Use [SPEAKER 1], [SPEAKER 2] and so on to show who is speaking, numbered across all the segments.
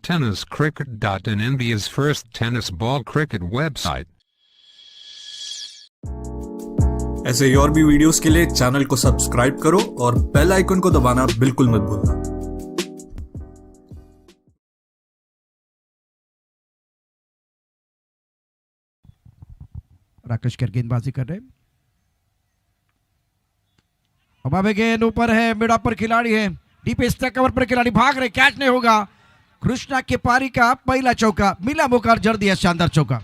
[SPEAKER 1] tenniscricket.in, India's first tennis ball cricket website.
[SPEAKER 2] ऐसे ही और भी वीडियोस के लिए चैनल को सब्सक्राइब करो और बेल आइकन को दबाना बिल्कुल मत भूलना।
[SPEAKER 3] राकेश कर गेंदबाजी कर रहे हैं। हमारे गेंद ऊपर है, मिड ऑफ पर खिलाड़ी है, डीप स्टैक कवर पर खिलाड़ी भाग रहे, कैच नहीं होगा। कृष्णा के पारी का पहला चौका, मिला मौका, जड़ दिया शानदार चौका।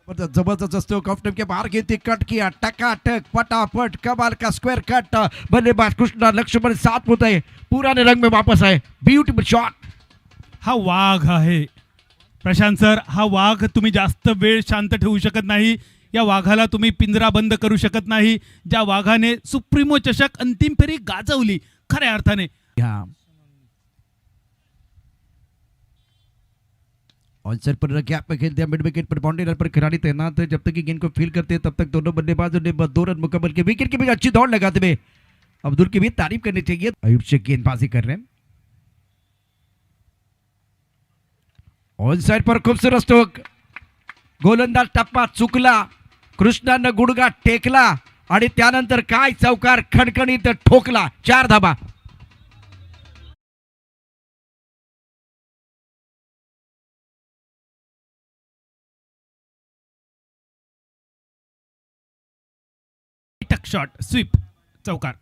[SPEAKER 3] जबरदस्त स्ट्रोक, ऑफ टेप के बाहर गेंद कट किया, टकाटक फटाफट कमाल का स्क्वायर कट। बल्लेबाज कृष्णा लक्ष्मण साथ होते पुराने रंग में वापस आए, ब्यूटीफुल शॉट।
[SPEAKER 4] हा वाघ आहे प्रशांत सर, हा वाघ तुम्ही जास्त वेळ शांत ठेवू शकत नाही। या वाघाला तुम्ही पिंजरा बंद करू शकत नाही। ज्या वाघाने सुप्रीमो चषक अंतिम फेरी गाजवली खऱ्या अर्थाने।
[SPEAKER 3] ऑनसाइड पर गैप में खेल दिया, मिड विकेट पर बाउंड्री पर खिलाड़ी तैनात है। जब तक कि गेंद को फील करते हैं तब तक दोनों बल्लेबाजों ने 2 रन मुकम्मल किए। विकेट के बीच अच्छी दौड़ लगाते हुए अब्दुल की भी तारीफ करनी चाहिए। अयूब शेख गेंदबाजी कर रहे हैं। ऑनसाइड पर खूबसूरत स्ट्रोक, गोलंदाज टप्पा चुकला, कृष्णानं गुडगा टेकला आणि त्यानंतर काय चौकार खणखणीत ठोकला, 4 धाबा।
[SPEAKER 4] शॉट स्वीप चौकार।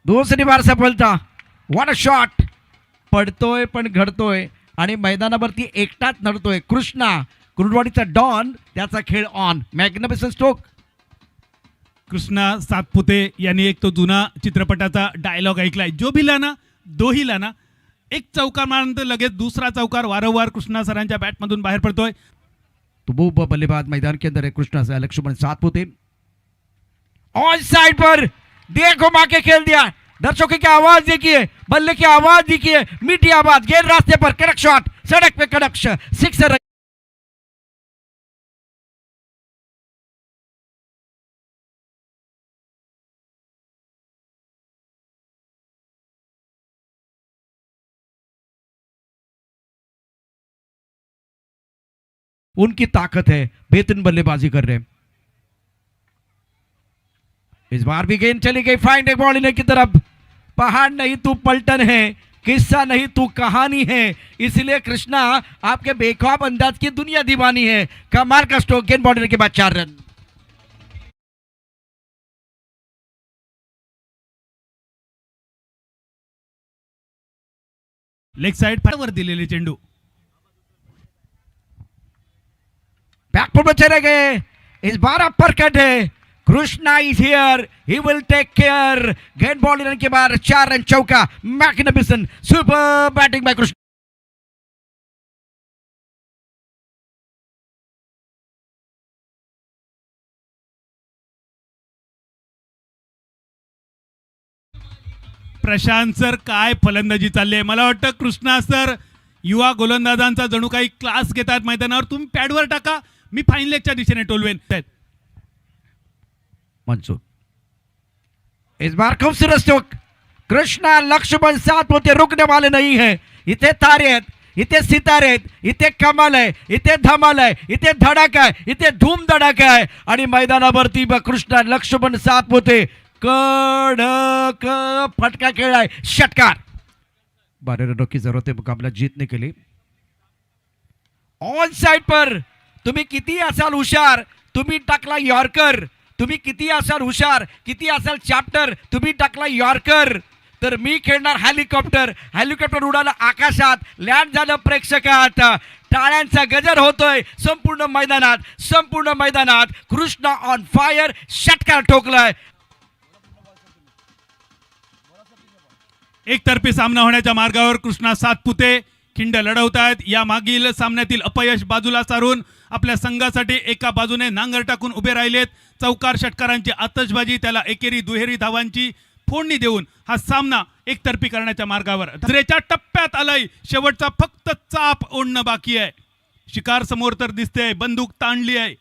[SPEAKER 3] दूसरी बार सफलता, व्हाट अ शॉट। पडतोय पण घडतोय आणि मैदानावरती एकटाच नडतोय। कृष्णा कुरुडवाडीचा डॉन, त्याचा खेळ on, magnificent stroke.
[SPEAKER 4] Krishna Satpute यांनी एक तो जुना चित्रपटाचा डायलॉग ऐकलाय, जो भी लाना दो ही लाना। एक चौकार मारल्यानंतर लगेच दुसरा चौकार वारंवार कृष्णा सरांच्या बॅटमधून बाहेर पडतोय।
[SPEAKER 3] तो बल्लेबाज मैदान के अंदर है, कृष्णा से लक्ष्मण सातपुते। ऑन साइड पर देखो मां के खेल दिया, दर्शकों की आवाज देखिए, बल्ले की आवाज देखिए, मीठी आवाज, गेंद रास्ते पर, कड़क शॉट, सड़क पे कड़क सिक्सर। उनकी ताकत है, बेहतरीन बल्लेबाजी कर रहे हैं। इस बार भी गेंद चली गई फाइन एक बॉल की तरफ। पहाड़ नहीं तू पलटन है, किस्सा नहीं तू कहानी है, इसलिए कृष्णा आपके बेखौफ अंदाज की दुनिया दीवानी है। कमाल का स्ट्रोक, गेंद बॉर्डर के बाद 4 रन।
[SPEAKER 4] लेग साइड वर दिलेले चेंडू
[SPEAKER 3] बैकफुट में चले गए। इस बार अपर कट है, Krishna is here, he will take care. गेंद बॉल रन के बाद 4 रन चौका, magnificent super batting by Krishna.
[SPEAKER 4] Prashant sir, काय फलंदाजी चालली आहे। मला वाटतं कृष्णा सर युवा गोलंदाजांचा जणू काही क्लास घेतात मैदानावर। तुम्ही पॅडवर टाका, मी फाईन लेगच्या दिशेने टोलवेन।
[SPEAKER 3] मंसूर, इस बार खूबसूरत स्ट्रोक, कृष्णा लक्ष्मण साथ होते, रुकने वाले नहीं है। इथे तारे आहेत, इथे सितारे आहेत, इथे कमाल आहे, इथे धमाल आहे, इथे धडाका आहे, इथे धूम धडाका आहे आणि मैदानावरती कृष्णा लक्ष्मण साथ होते। कडक फटका खेळ आहे, षटकार। 12 रनों की जरूरत है मुकाबला जीतने के लिए। ऑन साइड पर तुम्ही किती असाल हुशार, तुम्ही टाकला यॉर्कर, तुम्ही किती असाल हुशार, किती असाल चॅप्टर, तुम्ही टाकला यॉर्कर, तर मी खेळणार हेलिकॉप्टर। हेलिकॉप्टर उडाला आकाशात, लँड झालं प्रेक्षकात, टाळ्यांचा गजर होतोय संपूर्ण मैदानात। कृष्णा ऑन फायर, षटकार ठोकलाय।
[SPEAKER 4] एकतर्फी सामना होण्याच्या मार्गावर कृष्णा सातपुते खिंड लढवतायत. या मागील सामन्यातील अपयश बाजूला सारून आपल्या संघासाठी एका बाजूने नांगर टाकून उभे राहिलेत. चौकार षटकारांची आतषबाजी, त्याला एकेरी दुहेरी धावांची फोडणी देऊन हा सामना एकतर्फी करण्याच्या मार्गावर. दुसऱ्याच्या टप्प्यात आलाय. शेवटचा फक्त चाप ओढणं बाकी आहे. शिकार समोर तर दिसते, बंदूक ताणली आहे.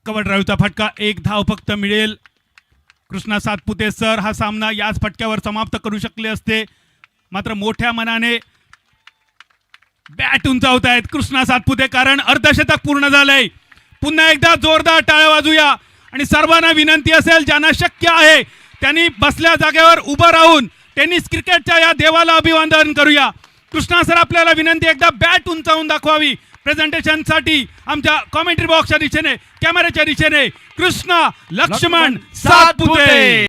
[SPEAKER 4] कव्हर ड्राईव्हचा फटका, एक धाव फक्त मिळेल. कृष्णा सातपुते सर हा सामना याच फटक्यावर समाप्त करू शकले असते, मात्र मोठ्या मनाने बॅट उंचावत आहेत कृष्णा सातपुते, कारण अर्धशतक पूर्ण झालंय. पुन्हा एकदा जोरदार टाळ्या वाजूया आणि सर्वांना विनंती असेल, ज्यांना शक्य आहे त्यांनी बसल्या जागेवर उभं राहून टेनिस क्रिकेटच्या या देवाला अभिवादन करूया. कृष्णा सर, आपल्याला विनंती, एकदा बॅट उंचावून दाखवावी प्रेझेंटेशनसाठी. आमच्या कॉमेंट्री बॉक्सच्या दिशेने, कॅमेऱ्याच्या दिशेने कृष्णा लक्ष्मण सातपुते.